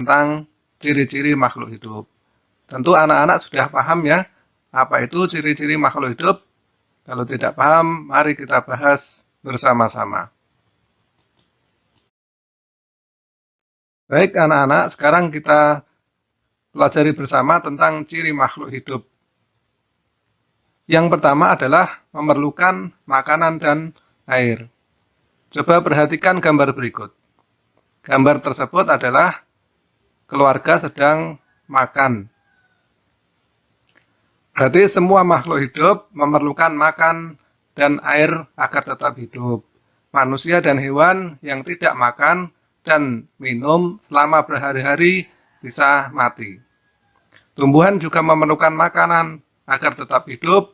tentang ciri-ciri makhluk hidup. Tentu anak-anak sudah paham ya, apa itu ciri-ciri makhluk hidup. Kalau tidak paham, mari kita bahas bersama-sama. Baik anak-anak, sekarang kita pelajari bersama tentang ciri makhluk hidup. Yang pertama adalah memerlukan makanan dan air. Coba perhatikan gambar berikut. Gambar tersebut adalah keluarga sedang makan. Berarti semua makhluk hidup memerlukan makan dan air agar tetap hidup. Manusia dan hewan yang tidak makan dan minum selama berhari-hari bisa mati. Tumbuhan juga memerlukan makanan agar tetap hidup.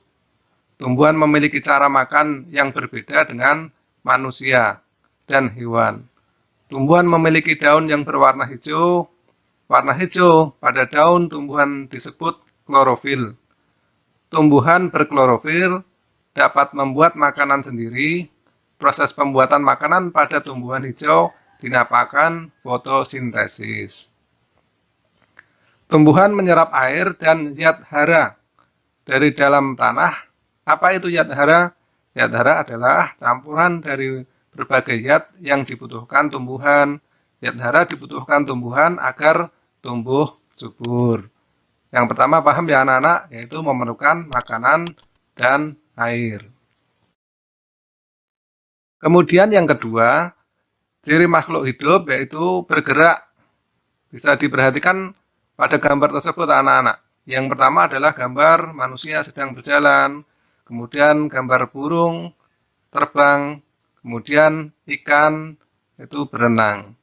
Tumbuhan memiliki cara makan yang berbeda dengan manusia dan hewan. Tumbuhan memiliki daun yang berwarna hijau. Warna hijau pada daun tumbuhan disebut klorofil. Tumbuhan berklorofil dapat membuat makanan sendiri. Proses pembuatan makanan pada tumbuhan hijau dinamakan fotosintesis. Tumbuhan menyerap air dan zat hara dari dalam tanah. Apa itu zat hara? Zat hara adalah campuran dari berbagai zat yang dibutuhkan tumbuhan. Zat hara dibutuhkan tumbuhan agar tumbuh subur. Yang pertama paham ya anak-anak, yaitu memerlukan makanan dan air. Kemudian yang kedua, ciri makhluk hidup yaitu bergerak. Bisa diperhatikan pada gambar tersebut anak-anak. Yang pertama adalah gambar manusia sedang berjalan, kemudian gambar burung terbang, kemudian ikan itu berenang.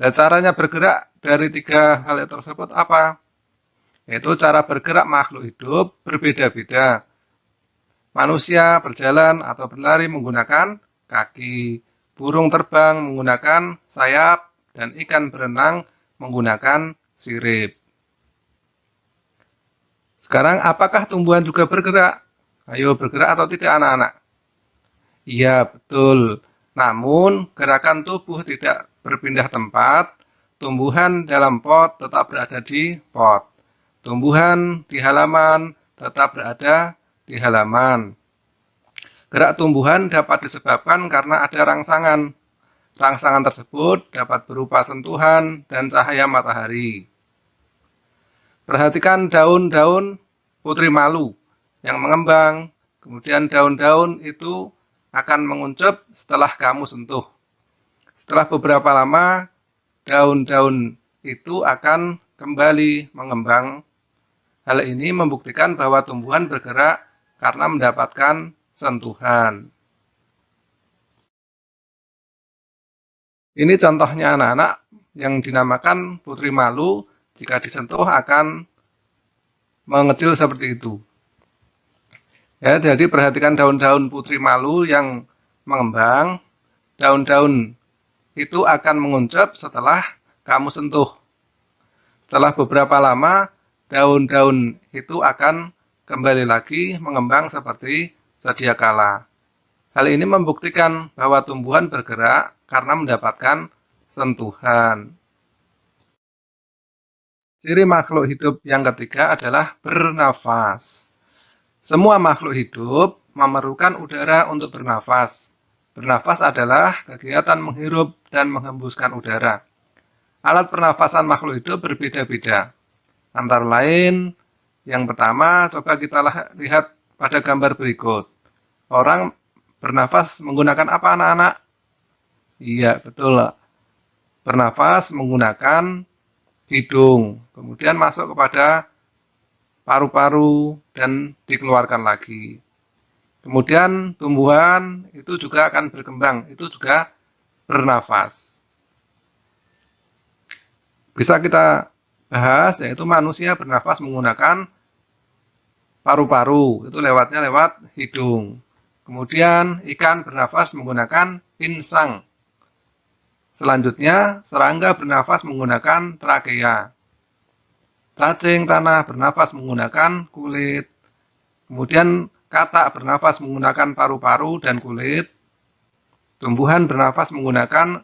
Nah, caranya bergerak dari tiga hal tersebut apa? Yaitu cara bergerak makhluk hidup berbeda-beda. Manusia berjalan atau berlari menggunakan kaki, burung terbang menggunakan sayap, dan ikan berenang menggunakan sirip. Sekarang apakah tumbuhan juga bergerak? Ayo bergerak atau tidak anak-anak? Iya betul. Namun gerakan tubuh tidak berpindah tempat. Tumbuhan dalam pot tetap berada di pot. Tumbuhan di halaman tetap berada di halaman. Gerak tumbuhan dapat disebabkan karena ada rangsangan. Rangsangan tersebut dapat berupa sentuhan dan cahaya matahari. Perhatikan daun-daun putri malu yang mengembang. Kemudian daun-daun itu akan menguncup setelah kamu sentuh. Setelah beberapa lama, daun-daun itu akan kembali mengembang. Hal ini membuktikan bahwa tumbuhan bergerak karena mendapatkan sentuhan. Ini contohnya anak-anak yang dinamakan putri malu. Jika disentuh akan mengecil seperti itu. Ya, jadi perhatikan daun-daun putri malu yang mengembang. Daun-daun itu akan menguncup setelah kamu sentuh. Setelah beberapa lama, daun-daun itu akan kembali lagi mengembang seperti sedia kala. Hal ini membuktikan bahwa tumbuhan bergerak karena mendapatkan sentuhan. Ciri makhluk hidup yang ketiga adalah bernafas. Semua makhluk hidup memerlukan udara untuk bernafas. Bernafas adalah kegiatan menghirup dan menghembuskan udara. Alat pernafasan makhluk hidup berbeda-beda. Antara lain, yang pertama coba kita lihat pada gambar berikut. Orang bernafas menggunakan apa anak-anak? Iya, betul. Bernafas menggunakan hidung, kemudian masuk kepada paru-paru dan dikeluarkan lagi. Kemudian tumbuhan itu juga akan berkembang, itu juga bernafas. Bisa kita bahas, yaitu manusia bernafas menggunakan paru-paru, itu lewatnya lewat hidung. Kemudian ikan bernafas menggunakan insang. Selanjutnya, serangga bernafas menggunakan trakea. Cacing tanah bernafas menggunakan kulit. Kemudian katak bernafas menggunakan paru-paru dan kulit. Tumbuhan bernafas menggunakan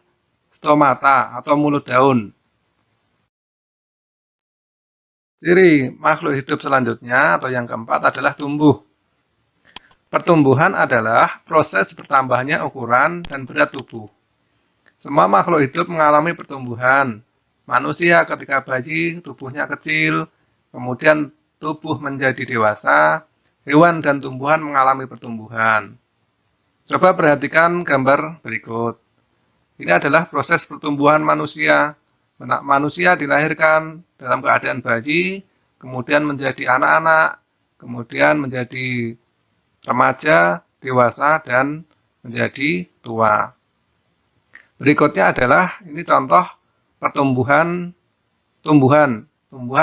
stomata atau mulut daun. Ciri makhluk hidup selanjutnya atau yang keempat adalah tumbuh. Pertumbuhan adalah proses bertambahnya ukuran dan berat tubuh. Semua makhluk hidup mengalami pertumbuhan. Manusia ketika bayi tubuhnya kecil, kemudian tubuh menjadi dewasa, hewan dan tumbuhan mengalami pertumbuhan. Coba perhatikan gambar berikut. Ini adalah proses pertumbuhan manusia. Manusia dilahirkan dalam keadaan bayi, kemudian menjadi anak-anak, kemudian menjadi remaja, dewasa, dan menjadi tua. Berikutnya adalah ini contoh pertumbuhan tumbuhan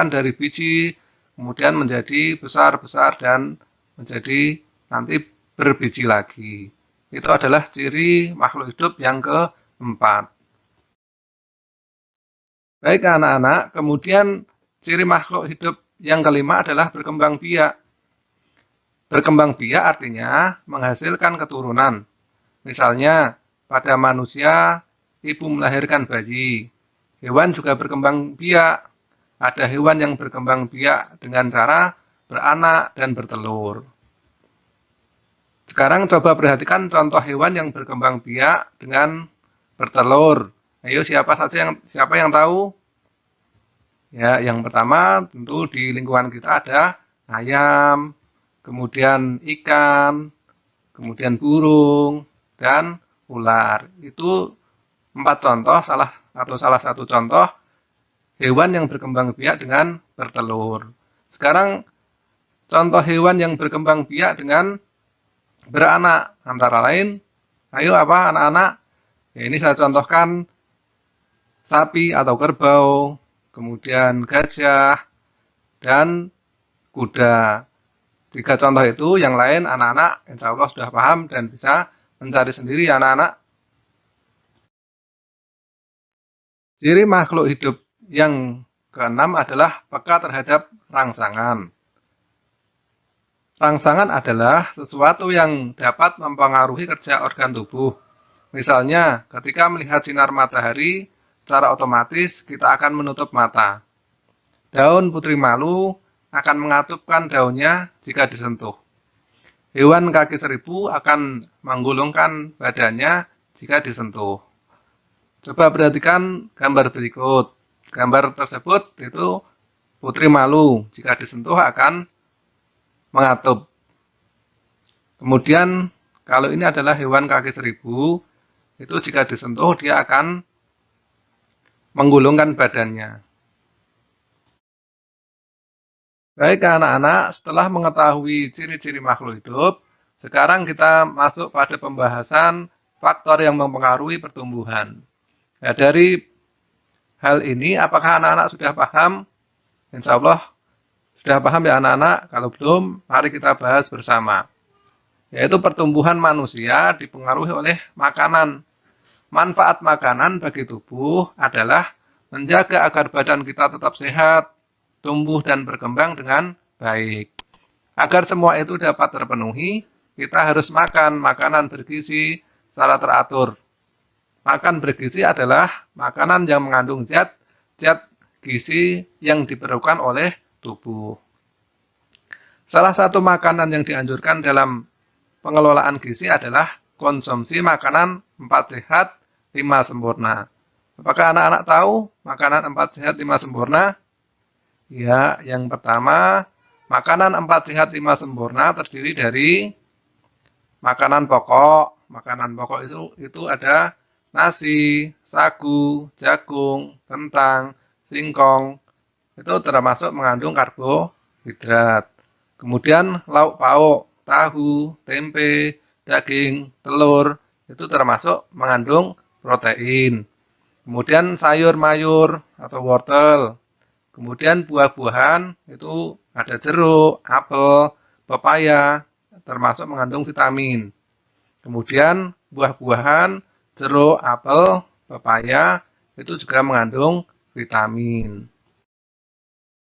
dari biji, kemudian menjadi besar-besar dan menjadi nanti berbiji lagi. Itu adalah ciri makhluk hidup yang keempat. Baik anak-anak, kemudian ciri makhluk hidup yang kelima adalah berkembang biak. Berkembang biak artinya menghasilkan keturunan. Misalnya pada manusia, ibu melahirkan bayi. Hewan juga berkembang biak. Ada hewan yang berkembang biak dengan cara beranak dan bertelur. Sekarang coba perhatikan contoh hewan yang berkembang biak dengan bertelur. Ayo siapa yang tahu? Ya, yang pertama tentu di lingkungan kita ada ayam, kemudian ikan, kemudian burung dan ular. Itu 4 contoh salah satu contoh hewan yang berkembang biak dengan bertelur. Sekarang contoh hewan yang berkembang biak dengan beranak antara lain, ayo apa anak-anak? Ya, ini saya contohkan sapi atau kerbau, kemudian gajah dan kuda. 3 contoh itu, yang lain anak-anak insya Allah sudah paham dan bisa mencari sendiri ya anak-anak. Ciri makhluk hidup yang keenam adalah peka terhadap rangsangan. Rangsangan adalah sesuatu yang dapat mempengaruhi kerja organ tubuh. Misalnya, ketika melihat sinar matahari, secara otomatis kita akan menutup mata. Daun putri malu akan mengatupkan daunnya jika disentuh. Hewan kaki seribu akan menggulungkan badannya jika disentuh. Coba perhatikan gambar berikut. Gambar tersebut itu putri malu, jika disentuh akan mengatup. Kemudian kalau ini adalah hewan kaki seribu, itu jika disentuh dia akan menggulungkan badannya. Baik anak-anak, setelah mengetahui ciri-ciri makhluk hidup, sekarang kita masuk pada pembahasan faktor yang mempengaruhi pertumbuhan. Nah, dari hal ini, apakah anak-anak sudah paham? Insya Allah sudah paham ya anak-anak? Kalau belum, mari kita bahas bersama. Yaitu pertumbuhan manusia dipengaruhi oleh makanan. Manfaat makanan bagi tubuh adalah menjaga agar badan kita tetap sehat, tumbuh dan berkembang dengan baik. Agar semua itu dapat terpenuhi, kita harus makan makanan bergizi secara teratur. Makan bergizi adalah makanan yang mengandung zat gizi yang diperlukan oleh tubuh. Salah satu makanan yang dianjurkan dalam pengelolaan gizi adalah konsumsi makanan 4 sehat 5 sempurna. Apakah anak-anak tahu makanan 4 sehat 5 sempurna? Ya, yang pertama, makanan 4 sehat 5 sempurna terdiri dari makanan pokok. Makanan pokok itu ada nasi, sagu, jagung, kentang, singkong. Itu termasuk mengandung karbohidrat. Kemudian lauk pauk, tahu, tempe, daging, telur, itu termasuk mengandung protein. Kemudian sayur mayur atau wortel. Kemudian buah-buahan itu ada jeruk, apel, pepaya, termasuk mengandung vitamin. Kemudian buah-buahan, jeruk, apel, pepaya itu juga mengandung vitamin.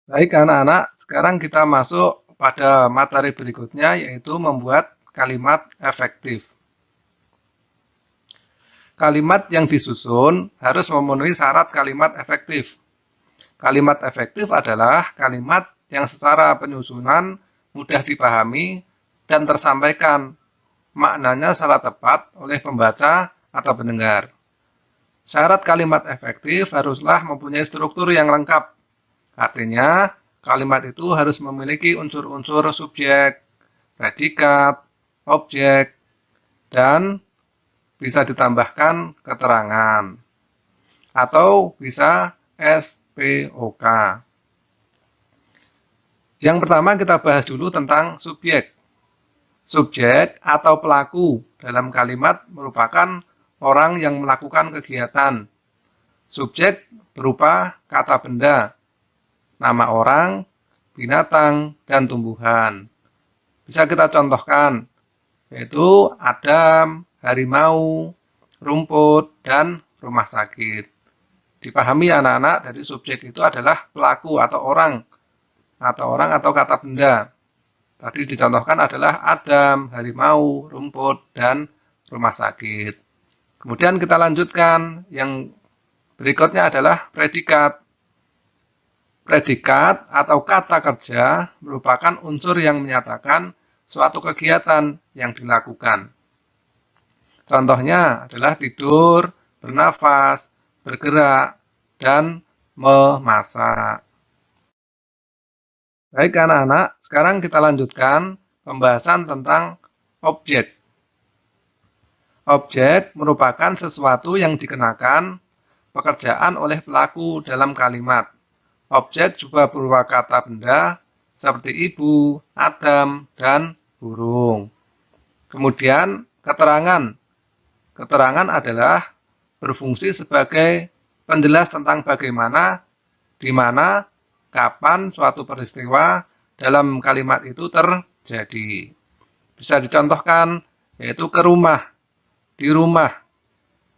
Baik anak-anak, sekarang kita masuk pada materi berikutnya yaitu membuat kalimat efektif. Kalimat yang disusun harus memenuhi syarat kalimat efektif. Kalimat efektif adalah kalimat yang secara penyusunan mudah dipahami dan tersampaikan maknanya secara tepat oleh pembaca atau pendengar. Syarat kalimat efektif haruslah mempunyai struktur yang lengkap. Artinya, kalimat itu harus memiliki unsur-unsur subjek, predikat, objek, dan bisa ditambahkan keterangan. Atau bisa SPOK. Yang pertama kita bahas dulu tentang subjek. Subjek atau pelaku dalam kalimat merupakan orang yang melakukan kegiatan. Subjek berupa kata benda, nama orang, binatang, dan tumbuhan. Bisa kita contohkan, yaitu Adam, harimau, rumput, dan rumah sakit. Dipahami anak-anak, dari subjek itu adalah pelaku atau orang atau kata benda. Tadi dicontohkan adalah Adam, harimau, rumput, dan rumah sakit. Kemudian kita lanjutkan, yang berikutnya adalah predikat. Predikat atau kata kerja merupakan unsur yang menyatakan suatu kegiatan yang dilakukan. Contohnya adalah tidur, bernafas, bergerak, dan memasak. Baik anak-anak, sekarang kita lanjutkan pembahasan tentang objek. Objek merupakan sesuatu yang dikenakan pekerjaan oleh pelaku dalam kalimat. Objek juga berupa kata benda seperti ibu, Adam, dan burung. Kemudian keterangan. Keterangan adalah berfungsi sebagai penjelas tentang bagaimana, di mana, kapan suatu peristiwa dalam kalimat itu terjadi. Bisa dicontohkan, yaitu ke rumah, di rumah,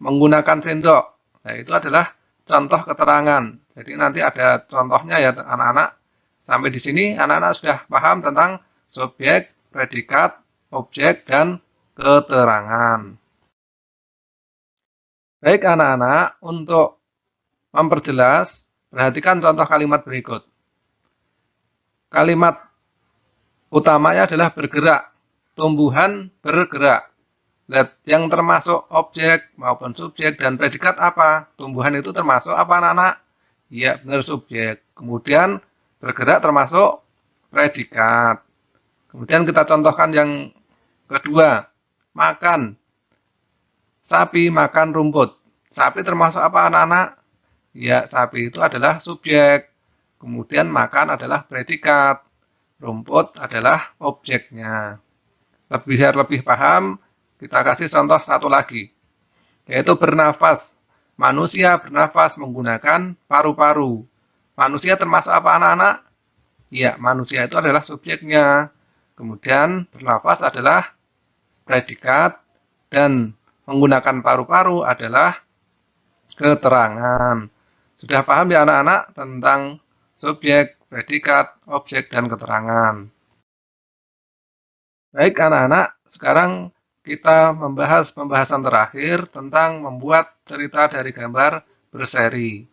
menggunakan sendok. Nah, itu adalah contoh keterangan. Jadi nanti ada contohnya ya anak-anak. Sampai di sini anak-anak sudah paham tentang subjek, predikat, objek, dan keterangan. Baik anak-anak, untuk memperjelas, perhatikan contoh kalimat berikut. Kalimat utamanya adalah bergerak, tumbuhan bergerak. Lihat, yang termasuk objek maupun subjek dan predikat apa? Tumbuhan itu termasuk apa anak-anak? Ya, benar subjek. Kemudian bergerak termasuk predikat. Kemudian kita contohkan yang kedua, makan. Sapi makan rumput. Sapi termasuk apa anak-anak? Ya, sapi itu adalah subjek. Kemudian makan adalah predikat. Rumput adalah objeknya. Biar lebih paham, kita kasih contoh satu lagi, yaitu bernafas. Manusia bernafas menggunakan paru-paru. Manusia termasuk apa anak-anak? Ya, manusia itu adalah subjeknya. Kemudian bernafas adalah predikat dan menggunakan paru-paru adalah keterangan. Sudah paham ya anak-anak tentang subjek, predikat, objek, dan keterangan? Baik anak-anak, sekarang kita membahas pembahasan terakhir tentang membuat cerita dari gambar berseri.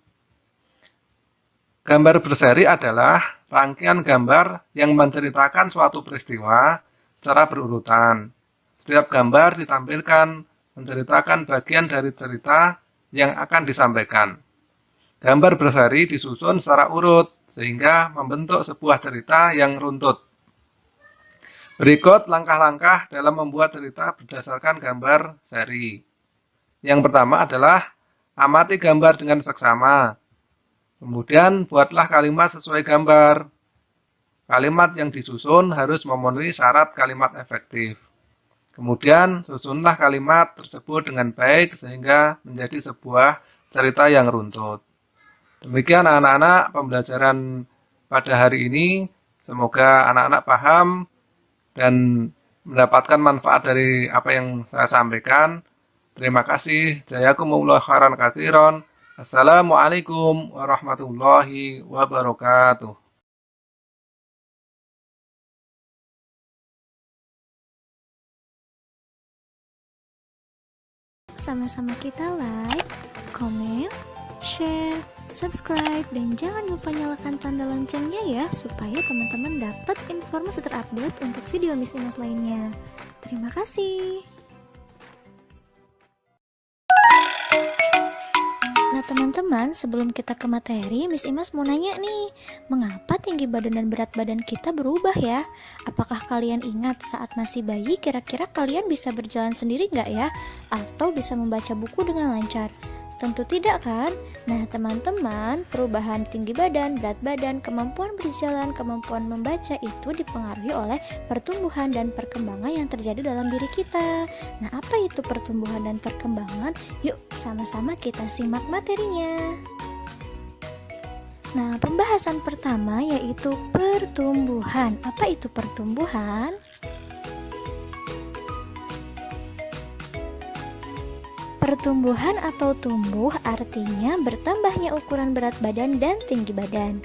Gambar berseri adalah rangkaian gambar yang menceritakan suatu peristiwa secara berurutan. Setiap gambar ditampilkan menceritakan bagian dari cerita yang akan disampaikan. Gambar berseri disusun secara urut sehingga membentuk sebuah cerita yang runtut. Berikut langkah-langkah dalam membuat cerita berdasarkan gambar seri. Yang pertama adalah amati gambar dengan seksama. Kemudian buatlah kalimat sesuai gambar. Kalimat yang disusun harus memenuhi syarat kalimat efektif. Kemudian susunlah kalimat tersebut dengan baik sehingga menjadi sebuah cerita yang runtut. Demikian anak-anak pembelajaran pada hari ini. Semoga anak-anak paham dan mendapatkan manfaat dari apa yang saya sampaikan. Terima kasih. Jazakumullahu khairan katsiran. Assalamualaikum warahmatullahi wabarakatuh. Sama-sama kita like, comment, share, subscribe, dan jangan lupa nyalakan tanda loncengnya ya, supaya teman-teman dapat informasi terupdate untuk video Miss Imas lainnya. Terima kasih. Nah teman-teman, sebelum kita ke materi, Miss Imas mau nanya nih, mengapa tinggi badan dan berat badan kita berubah ya? Apakah kalian ingat saat masih bayi, kira-kira kalian bisa berjalan sendiri nggak ya? Atau bisa membaca buku dengan lancar? Tentu tidak kan? Nah teman-teman, perubahan tinggi badan, berat badan, kemampuan berjalan, kemampuan membaca itu dipengaruhi oleh pertumbuhan dan perkembangan yang terjadi dalam diri kita. Nah apa itu pertumbuhan dan perkembangan? Yuk sama-sama kita simak materinya. Nah pembahasan pertama yaitu pertumbuhan. Apa itu pertumbuhan? Pertumbuhan atau tumbuh artinya bertambahnya ukuran berat badan dan tinggi badan.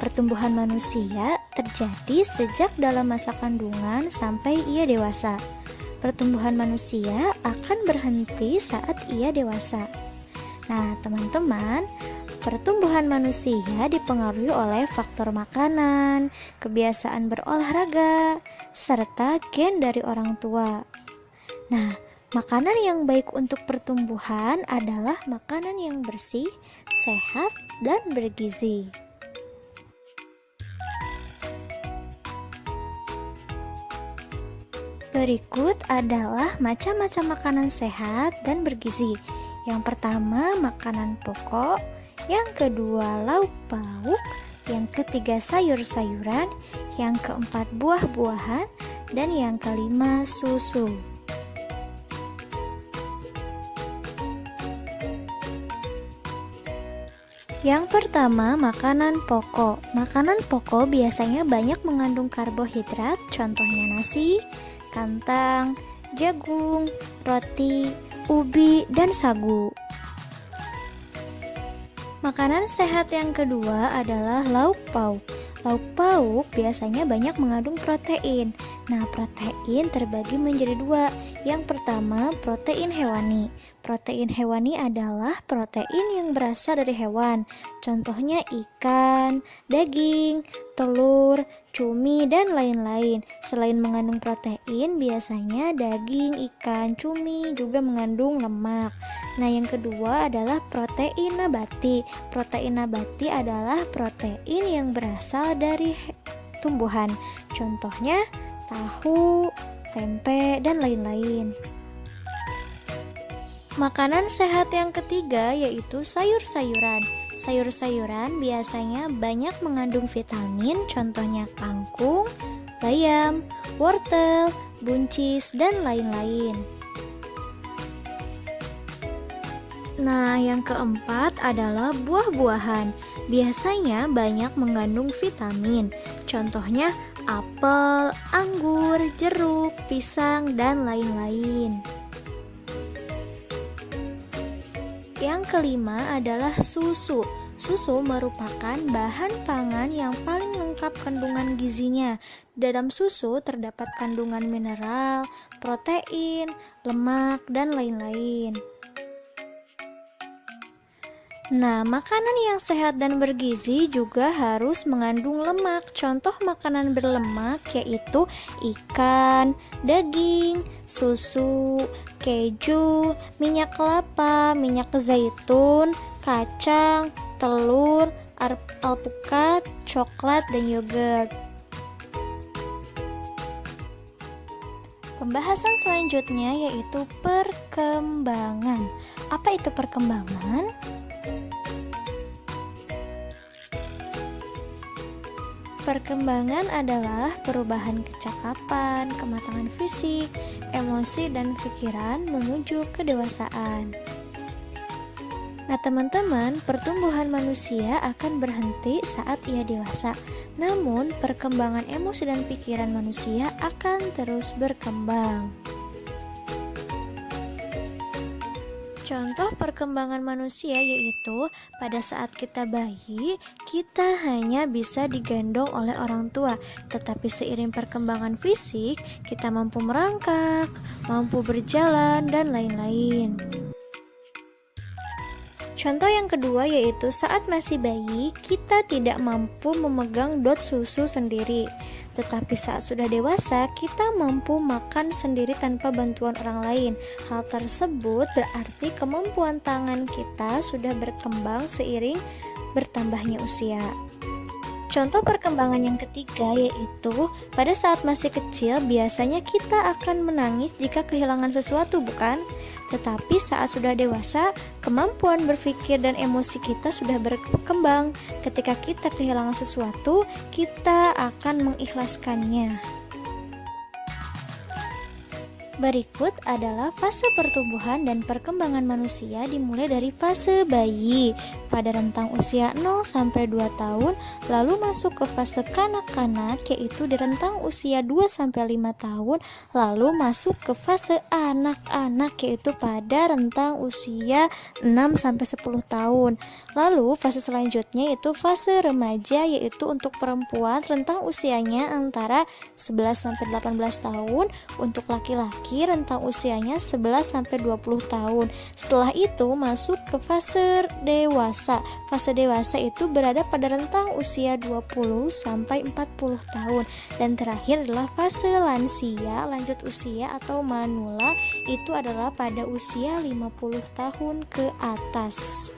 Pertumbuhan manusia terjadi sejak dalam masa kandungan sampai ia dewasa. Pertumbuhan manusia akan berhenti saat ia dewasa. Nah, teman-teman, pertumbuhan manusia dipengaruhi oleh faktor makanan, kebiasaan berolahraga, serta gen dari orang tua. Nah, makanan yang baik untuk pertumbuhan adalah makanan yang bersih, sehat, dan bergizi. Berikut adalah macam-macam makanan sehat dan bergizi. Yang pertama, makanan pokok. Yang kedua, lauk pauk. Yang ketiga, sayur-sayuran. Yang keempat, buah-buahan. Dan yang kelima, susu. Yang pertama, makanan pokok. Makanan pokok biasanya banyak mengandung karbohidrat, contohnya nasi, kentang, jagung, roti, ubi, dan sagu. Makanan sehat yang kedua adalah lauk pauk. Lauk pauk biasanya banyak mengandung protein. Nah, protein terbagi menjadi dua. Yang pertama, protein hewani. Protein hewani adalah protein yang berasal dari hewan. Contohnya ikan, daging, telur, cumi, dan lain-lain. Selain mengandung protein, biasanya daging, ikan, cumi juga mengandung lemak. Nah, yang kedua adalah protein nabati. Protein nabati adalah protein yang berasal dari tumbuhan. Contohnya tahu, tempe, dan lain-lain. Makanan sehat yang ketiga yaitu sayur-sayuran. Sayur-sayuran biasanya banyak mengandung vitamin, contohnya kangkung, bayam, wortel, buncis, dan lain-lain. Nah, yang keempat adalah buah-buahan. Biasanya banyak mengandung vitamin, contohnya apel, anggur, jeruk, pisang, dan lain-lain. Yang kelima adalah susu. Susu merupakan bahan pangan yang paling lengkap kandungan gizinya. Dalam susu terdapat kandungan mineral, protein, lemak, dan lain-lain. Nah, makanan yang sehat dan bergizi juga harus mengandung lemak. Contoh makanan berlemak yaitu ikan, daging, susu, keju, minyak kelapa, minyak zaitun, kacang, telur, alpukat, coklat, dan yogurt. Pembahasan selanjutnya yaitu perkembangan. Apa itu perkembangan? Perkembangan adalah perubahan kecakapan, kematangan fisik, emosi, dan pikiran menuju kedewasaan. Nah teman-teman, pertumbuhan manusia akan berhenti saat ia dewasa. Namun, perkembangan emosi dan pikiran manusia akan terus berkembang. Contoh perkembangan manusia yaitu pada saat kita bayi, kita hanya bisa digendong oleh orang tua, tetapi seiring perkembangan fisik, kita mampu merangkak, mampu berjalan, dan lain-lain. Contoh yang kedua yaitu saat masih bayi, kita tidak mampu memegang dot susu sendiri. Tetapi saat sudah dewasa, kita mampu makan sendiri tanpa bantuan orang lain. Hal tersebut berarti kemampuan tangan kita sudah berkembang seiring bertambahnya usia. Contoh perkembangan yang ketiga yaitu pada saat masih kecil biasanya kita akan menangis jika kehilangan sesuatu, bukan? Tetapi saat sudah dewasa, kemampuan berpikir dan emosi kita sudah berkembang. Ketika kita kehilangan sesuatu, kita akan mengikhlaskannya. Berikut adalah fase pertumbuhan dan perkembangan manusia dimulai dari fase bayi pada rentang usia 0 sampai 2 tahun, lalu masuk ke fase kanak-kanak yaitu di rentang usia 2 sampai 5 tahun, lalu masuk ke fase anak-anak yaitu pada rentang usia 6 sampai 10 tahun. Lalu fase selanjutnya yaitu fase remaja yaitu untuk perempuan rentang usianya antara 11 sampai 18 tahun, untuk laki-laki rentang usianya 11 sampai 20 tahun. Setelah itu masuk ke fase dewasa. Fase dewasa itu berada pada rentang usia 20 sampai 40 tahun. Dan terakhir adalah fase lansia, lanjut usia atau manula, itu adalah pada usia 50 tahun ke atas.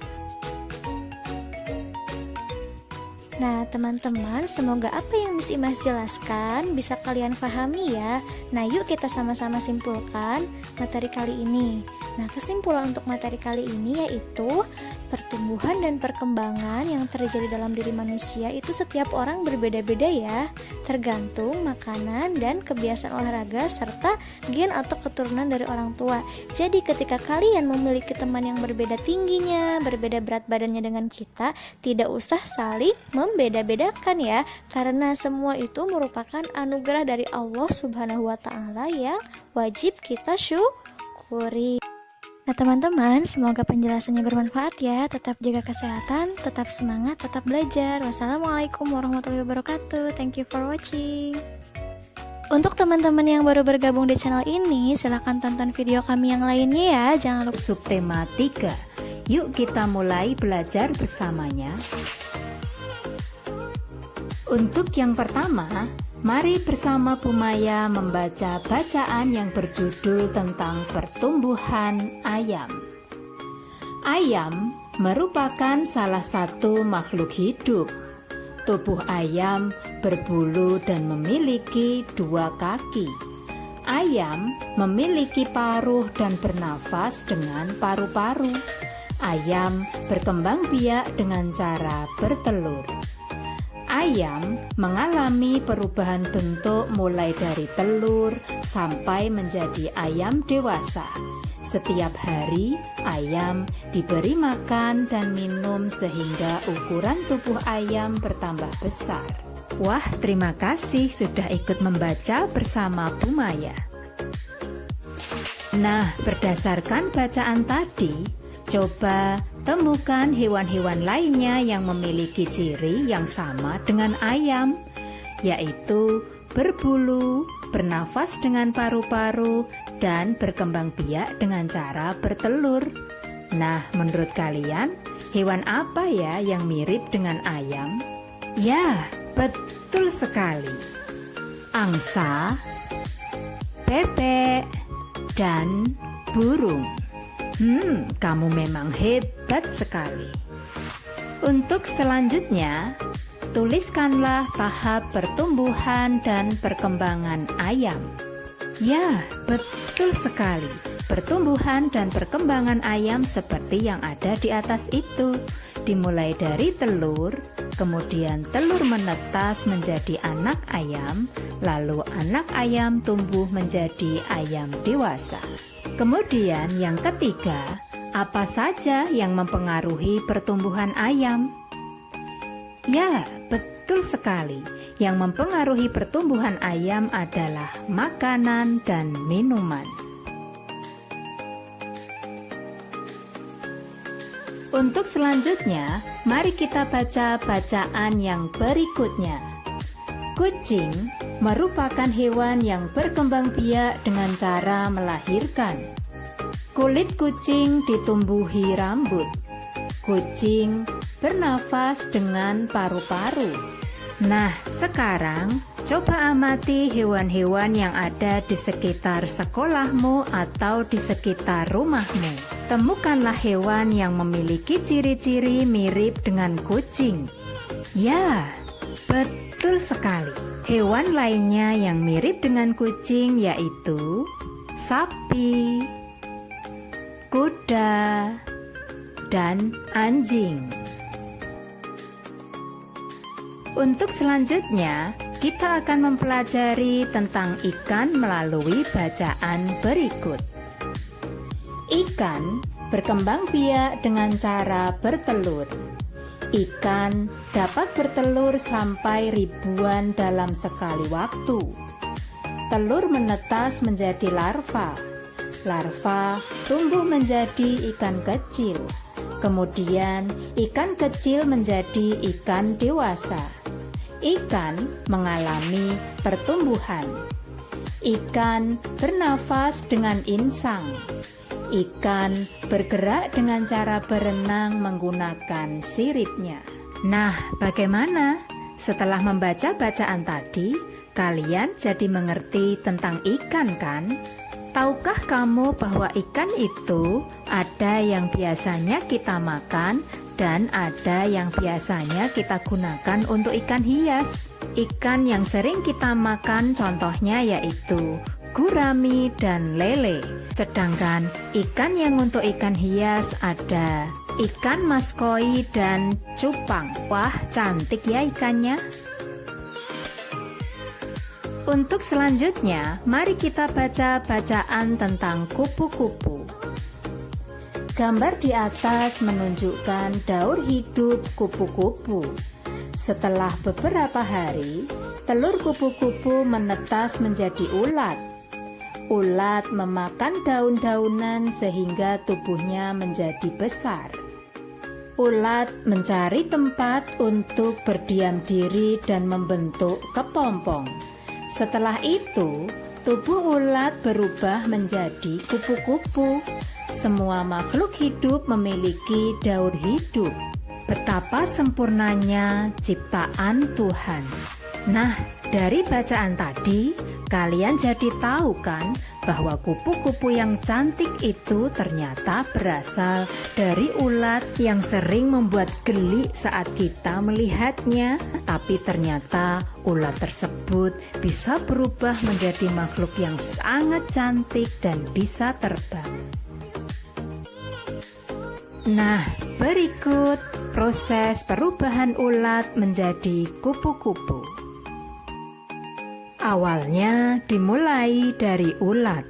Nah teman-teman, semoga apa yang Miss Imas jelaskan bisa kalian pahami ya. Nah yuk kita sama-sama simpulkan materi kali ini. Nah kesimpulan untuk materi kali ini yaitu pertumbuhan dan perkembangan yang terjadi dalam diri manusia itu setiap orang berbeda-beda ya, tergantung makanan dan kebiasaan olahraga serta gen atau keturunan dari orang tua. Jadi ketika kalian memiliki teman yang berbeda tingginya, berbeda berat badannya dengan kita, tidak usah saling membeda-bedakan ya, karena semua itu merupakan anugerah dari Allah Subhanahu wa Ta'ala yang wajib kita syukuri. Nah teman-teman, semoga penjelasannya bermanfaat ya. Tetap jaga kesehatan, tetap semangat, tetap belajar. Wassalamualaikum warahmatullahi wabarakatuh. Thank you for watching. Untuk teman-teman yang baru bergabung di channel ini, silahkan tonton video kami yang lainnya ya. Jangan lupa Subtema 3. Yuk kita mulai belajar bersamanya. Untuk yang pertama, mari bersama Bu Maya membaca bacaan yang berjudul tentang pertumbuhan ayam. Ayam merupakan salah satu makhluk hidup. Tubuh ayam berbulu dan memiliki 2 kaki. Ayam memiliki paruh dan bernafas dengan paru-paru. Ayam berkembang biak dengan cara bertelur. Ayam mengalami perubahan bentuk mulai dari telur sampai menjadi ayam dewasa. Setiap hari, ayam diberi makan dan minum sehingga ukuran tubuh ayam bertambah besar. Wah, terima kasih sudah ikut membaca bersama Bu Maya. Nah, berdasarkan bacaan tadi, coba temukan hewan-hewan lainnya yang memiliki ciri yang sama dengan ayam, yaitu berbulu, bernafas dengan paru-paru, dan berkembang biak dengan cara bertelur. Nah, menurut kalian, hewan apa ya yang mirip dengan ayam? Ya, betul sekali. Angsa, bebek, dan burung. Kamu memang hebat sekali. Untuk selanjutnya, tuliskanlah tahap pertumbuhan dan perkembangan ayam. Ya, betul sekali. Pertumbuhan dan perkembangan ayam seperti yang ada di atas itu. Dimulai dari telur, kemudian telur menetas menjadi anak ayam, lalu anak ayam tumbuh menjadi ayam dewasa. Kemudian yang ketiga, apa saja yang mempengaruhi pertumbuhan ayam? Ya, betul sekali. Yang mempengaruhi pertumbuhan ayam adalah makanan dan minuman. Untuk selanjutnya, mari kita baca bacaan yang berikutnya. Kucing merupakan hewan yang berkembang biak dengan cara melahirkan. Kulit kucing ditumbuhi rambut. kucing bernafas dengan paru-paru. Nah, sekarang coba amati hewan-hewan yang ada di sekitar sekolahmu atau di sekitar rumahmu. Temukanlah hewan yang memiliki ciri-ciri mirip dengan kucing. Ya, betul sekali. Hewan lainnya yang mirip dengan kucing yaitu sapi, kuda, dan anjing. Untuk selanjutnya, kita akan mempelajari tentang ikan melalui bacaan berikut. Ikan berkembang biak dengan cara bertelur. Ikan dapat bertelur sampai ribuan dalam sekali waktu. Telur menetas menjadi larva. Larva tumbuh menjadi ikan kecil. Kemudian ikan kecil menjadi ikan dewasa. Ikan mengalami pertumbuhan. Ikan bernafas dengan insang. Ikan bergerak dengan cara berenang menggunakan siripnya. Nah, bagaimana? Setelah membaca bacaan tadi, kalian jadi mengerti tentang ikan kan? Tahukah kamu bahwa ikan itu ada yang biasanya kita makan dan ada yang biasanya kita gunakan untuk ikan hias? Ikan yang sering kita makan contohnya yaitu gurami dan lele. Sedangkan ikan yang untuk ikan hias ada ikan mas koi dan cupang. Wah, cantik ya ikannya. Untuk selanjutnya, mari kita baca bacaan tentang kupu-kupu. Gambar di atas menunjukkan daur hidup kupu-kupu. Setelah beberapa hari, telur kupu-kupu menetas menjadi ulat. Ulat memakan daun-daunan sehingga tubuhnya menjadi besar. Ulat mencari tempat untuk berdiam diri dan membentuk kepompong. Setelah itu, tubuh ulat berubah menjadi kupu-kupu. Semua makhluk hidup memiliki daur hidup. Betapa sempurnanya ciptaan Tuhan. Nah, dari bacaan tadi, kalian jadi tahu kan bahwa kupu-kupu yang cantik itu ternyata berasal dari ulat yang sering membuat geli saat kita melihatnya. Tapi ternyata ulat tersebut bisa berubah menjadi makhluk yang sangat cantik dan bisa terbang. Nah, berikut proses perubahan ulat menjadi kupu-kupu. Awalnya dimulai dari ulat.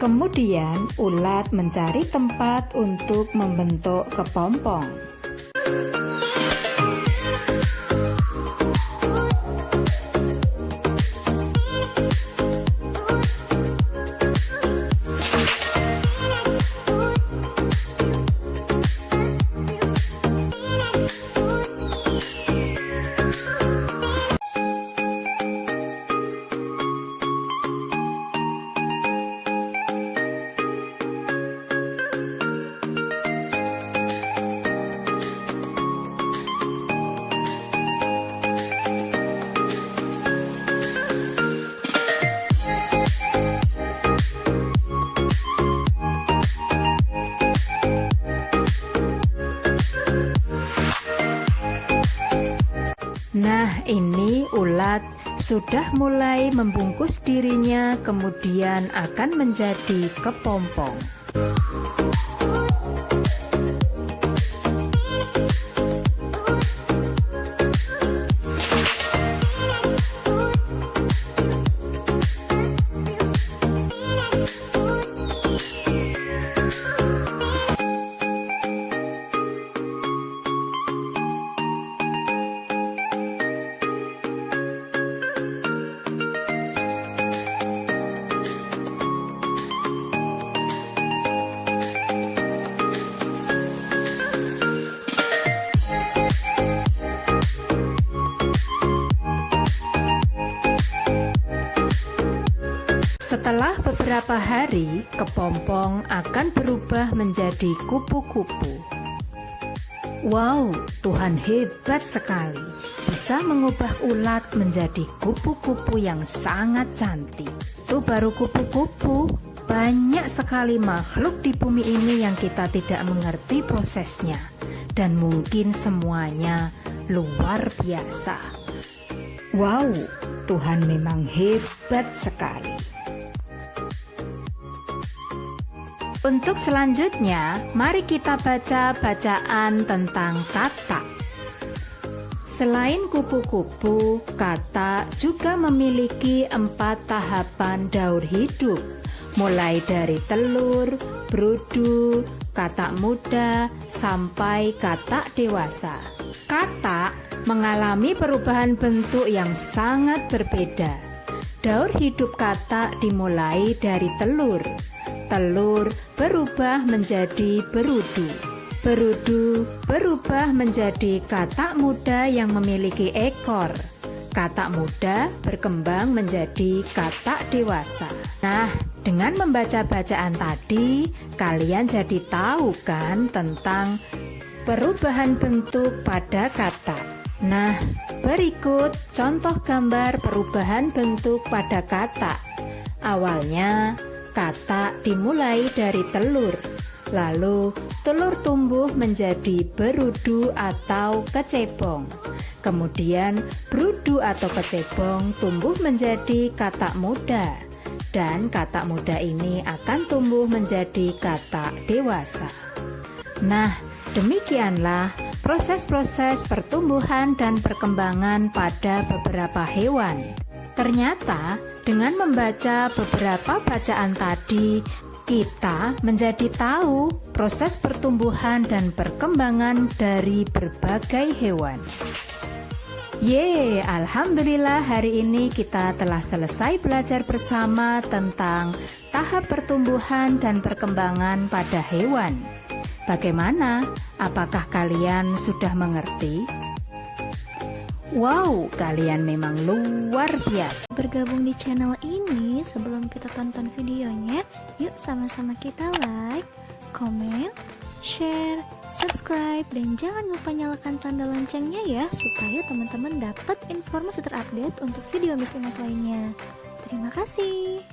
Kemudian ulat mencari tempat untuk membentuk kepompong. Nah, ini ulat sudah mulai membungkus dirinya, kemudian akan menjadi kepompong. Setelah beberapa hari, kepompong akan berubah menjadi kupu-kupu. Wow, Tuhan hebat sekali, bisa mengubah ulat menjadi kupu-kupu yang sangat cantik. Itu baru kupu-kupu. Banyak sekali makhluk di bumi ini yang kita tidak mengerti prosesnya, dan mungkin semuanya luar biasa. Wow, Tuhan memang hebat sekali. Untuk selanjutnya, mari kita baca bacaan tentang katak. Selain kupu-kupu, katak juga memiliki 4 tahapan daur hidup, mulai dari telur, brudu, katak muda, sampai katak dewasa. Katak mengalami perubahan bentuk yang sangat berbeda. Daur hidup katak dimulai dari telur. Telur berubah menjadi berudu. Berudu berubah menjadi katak muda yang memiliki ekor. Katak muda berkembang menjadi katak dewasa. Nah, dengan membaca bacaan tadi, kalian jadi tahu kan tentang perubahan bentuk pada katak. Nah, berikut contoh gambar perubahan bentuk pada katak. Awalnya, katak dimulai dari telur. Lalu, telur tumbuh menjadi berudu atau kecebong. Kemudian, berudu atau kecebong tumbuh menjadi katak muda. Dan katak muda ini akan tumbuh menjadi katak dewasa. Nah, demikianlah proses-proses pertumbuhan dan perkembangan pada beberapa hewan. Ternyata, dengan membaca beberapa bacaan tadi, kita menjadi tahu proses pertumbuhan dan perkembangan dari berbagai hewan. Yeay, alhamdulillah hari ini kita telah selesai belajar bersama tentang tahap pertumbuhan dan perkembangan pada hewan. Bagaimana? Apakah kalian sudah mengerti? Wow, kalian memang luar biasa. Bergabung di channel ini, sebelum kita tonton videonya, yuk sama-sama kita like, komen, share, subscribe, dan jangan lupa nyalakan tanda loncengnya ya, supaya teman-teman dapat informasi terupdate untuk video Miss Imas lainnya. Terima kasih.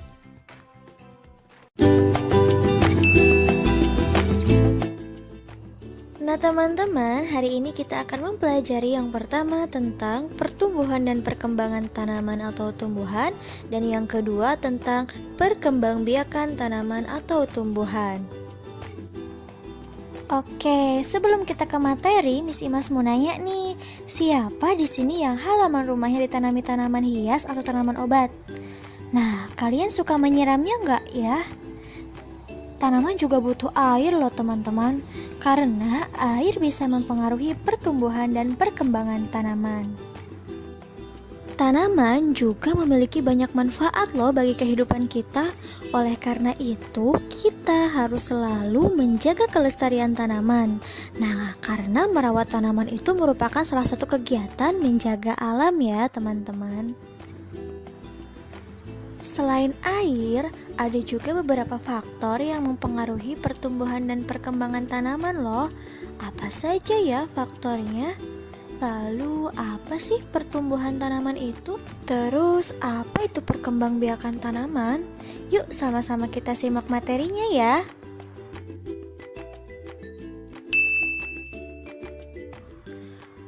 Nah teman-teman, hari ini kita akan mempelajari yang pertama tentang pertumbuhan dan perkembangan tanaman atau tumbuhan, dan yang kedua tentang perkembangbiakan tanaman atau tumbuhan. Oke, sebelum kita ke materi, Miss Imas mau nanya nih, siapa di sini yang halaman rumahnya ditanami tanaman hias atau tanaman obat? Nah, kalian suka menyiramnya nggak ya? Tanaman juga butuh air loh teman-teman, karena air bisa mempengaruhi pertumbuhan dan perkembangan tanaman. Tanaman juga memiliki banyak manfaat loh bagi kehidupan kita. Oleh karena itu, kita harus selalu menjaga kelestarian tanaman. Nah, karena merawat tanaman itu merupakan salah satu kegiatan menjaga alam ya teman-teman. Selain air, ada juga beberapa faktor yang mempengaruhi pertumbuhan dan perkembangan tanaman loh. Apa saja ya faktornya? Lalu apa sih pertumbuhan tanaman itu? Terus apa itu perkembangbiakan tanaman? Yuk sama-sama kita simak materinya ya.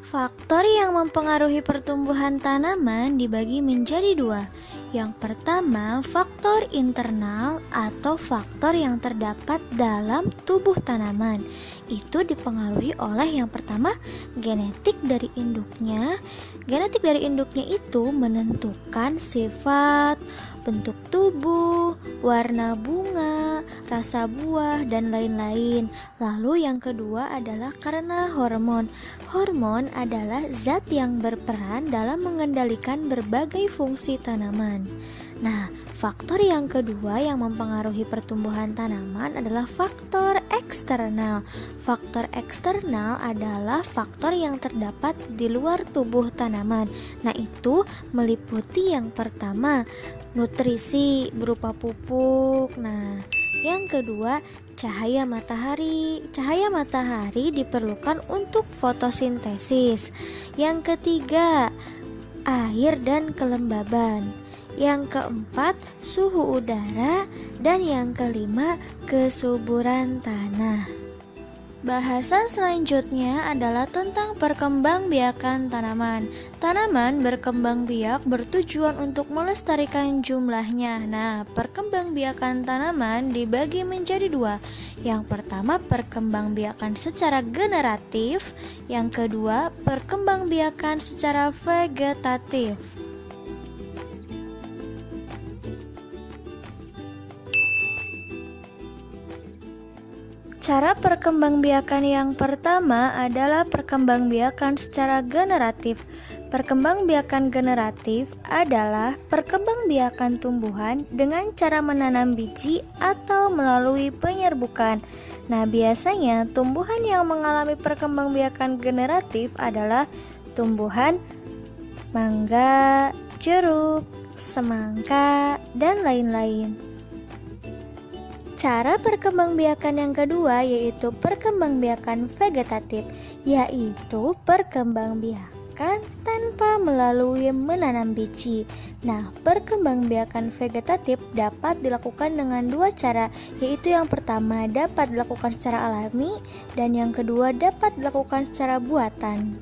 Faktor yang mempengaruhi pertumbuhan tanaman dibagi menjadi 2. Yang pertama, faktor internal atau faktor yang terdapat dalam tubuh tanaman. Itu dipengaruhi oleh yang pertama, genetik dari induknya. Genetik dari induknya itu menentukan sifat, bentuk tubuh, warna bunga, rasa buah, dan lain-lain. Lalu yang kedua adalah karena hormon. Hormon adalah zat yang berperan dalam mengendalikan berbagai fungsi tanaman. Nah, Faktor yang kedua yang mempengaruhi pertumbuhan tanaman adalah faktor eksternal. Faktor eksternal adalah faktor yang terdapat di luar tubuh tanaman. Nah, itu meliputi yang pertama, nutrisi berupa pupuk. Nah, yang kedua, cahaya matahari. Cahaya matahari diperlukan untuk fotosintesis. Yang ketiga, air dan kelembaban. Yang keempat, suhu udara. Dan yang kelima, kesuburan tanah. Bahasan selanjutnya adalah tentang perkembangbiakan tanaman. Tanaman berkembang biak bertujuan untuk melestarikan jumlahnya. Nah, perkembangbiakan tanaman dibagi menjadi dua. Yang pertama, perkembangbiakan secara generatif. Yang kedua, perkembangbiakan secara vegetatif. Cara perkembangbiakan yang pertama adalah perkembangbiakan secara generatif. Perkembangbiakan generatif adalah perkembangbiakan tumbuhan dengan cara menanam biji atau melalui penyerbukan. Nah, biasanya tumbuhan yang mengalami perkembangbiakan generatif adalah tumbuhan mangga, jeruk, semangka, dan lain-lain. Cara perkembangbiakan yang kedua yaitu perkembangbiakan vegetatif, yaitu perkembangbiakan tanpa melalui menanam biji. Nah, perkembangbiakan vegetatif dapat dilakukan dengan dua cara, yaitu yang pertama dapat dilakukan secara alami dan yang kedua dapat dilakukan secara buatan.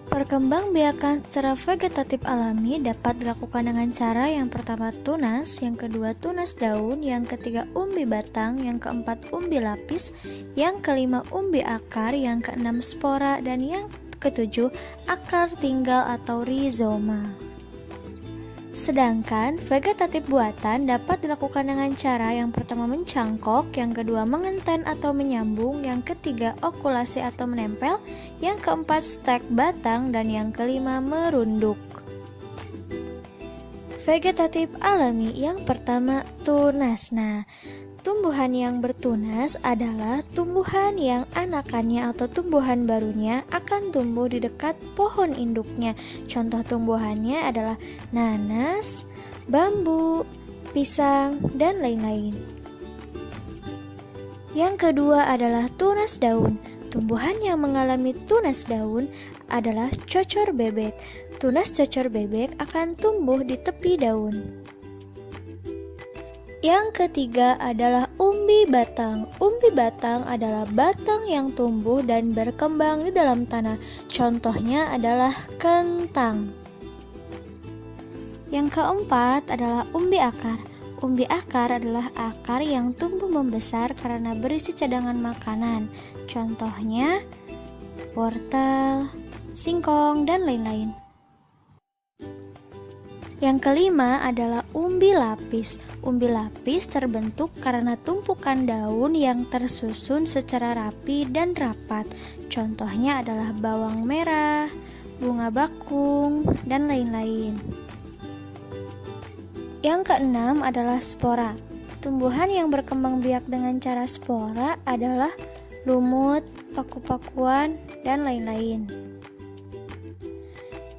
Perkembangbiakan secara vegetatif alami dapat dilakukan dengan cara yang pertama tunas, yang kedua tunas daun, yang ketiga umbi batang, yang keempat umbi lapis, yang kelima umbi akar, yang keenam spora, dan yang ketujuh akar tinggal atau rizoma. Sedangkan vegetatif buatan dapat dilakukan dengan cara yang pertama mencangkok, yang kedua mengenten atau menyambung, yang ketiga okulasi atau menempel, yang keempat stek batang, dan yang kelima merunduk. Vegetatif alami yang pertama tunas. Nah, tumbuhan yang bertunas adalah tumbuhan yang anakannya atau tumbuhan barunya akan tumbuh di dekat pohon induknya. Contoh tumbuhannya adalah nanas, bambu, pisang, dan lain-lain. Yang kedua adalah tunas daun. Tumbuhan yang mengalami tunas daun adalah cocor bebek. Tunas cocor bebek akan tumbuh di tepi daun. Yang ketiga adalah umbi batang. Umbi batang adalah batang yang tumbuh dan berkembang di dalam tanah. Contohnya adalah kentang. Yang keempat adalah umbi akar. Umbi akar adalah akar yang tumbuh membesar karena berisi cadangan makanan. Contohnya wortel, singkong, dan lain-lain. Yang kelima adalah umbi lapis. Umbi lapis terbentuk karena tumpukan daun yang tersusun secara rapi dan rapat. Contohnya adalah bawang merah, bunga bakung, dan lain-lain. Yang keenam adalah spora. Tumbuhan yang berkembang biak dengan cara spora adalah lumut, paku-pakuan, dan lain-lain.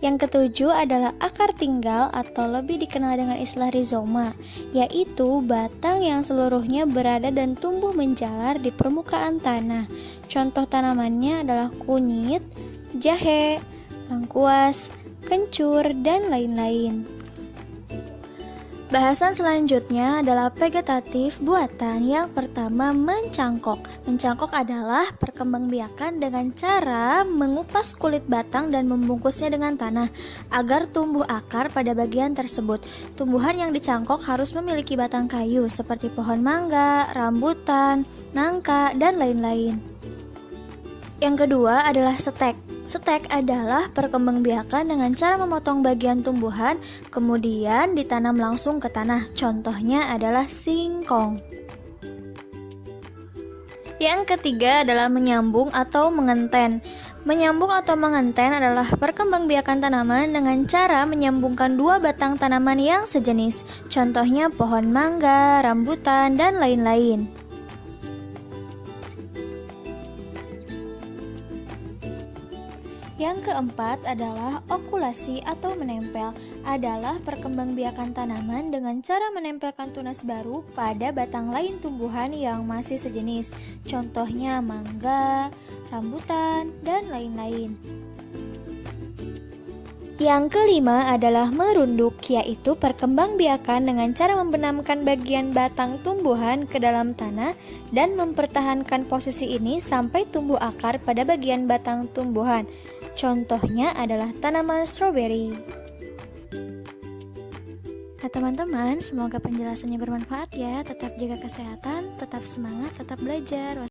Yang ketujuh adalah akar tinggal atau lebih dikenal dengan istilah rizoma, yaitu batang yang seluruhnya berada dan tumbuh menjalar di permukaan tanah. Contoh tanamannya adalah kunyit, jahe, lengkuas, kencur, dan lain-lain. Bahasan selanjutnya adalah vegetatif buatan. Yang pertama, mencangkok. Mencangkok adalah perkembangbiakan dengan cara mengupas kulit batang dan membungkusnya dengan tanah agar tumbuh akar pada bagian tersebut. Tumbuhan yang dicangkok harus memiliki batang kayu seperti pohon mangga, rambutan, nangka, dan lain-lain. Yang kedua adalah stek. Stek adalah perkembangbiakan dengan cara memotong bagian tumbuhan kemudian ditanam langsung ke tanah. Contohnya adalah singkong. Yang ketiga adalah menyambung atau mengenten. Menyambung atau mengenten adalah perkembangbiakan tanaman dengan cara menyambungkan dua batang tanaman yang sejenis. Contohnya pohon mangga, rambutan, dan lain-lain. Yang keempat adalah okulasi atau menempel, adalah perkembangbiakan tanaman dengan cara menempelkan tunas baru pada batang lain tumbuhan yang masih sejenis. Contohnya mangga, rambutan, dan lain-lain. Yang kelima adalah merunduk, yaitu perkembangbiakan dengan cara membenamkan bagian batang tumbuhan ke dalam tanah dan mempertahankan posisi ini sampai tumbuh akar pada bagian batang tumbuhan. Contohnya adalah tanaman stroberi. Nah teman-teman, semoga penjelasannya bermanfaat ya. Tetap jaga kesehatan, tetap semangat, tetap belajar.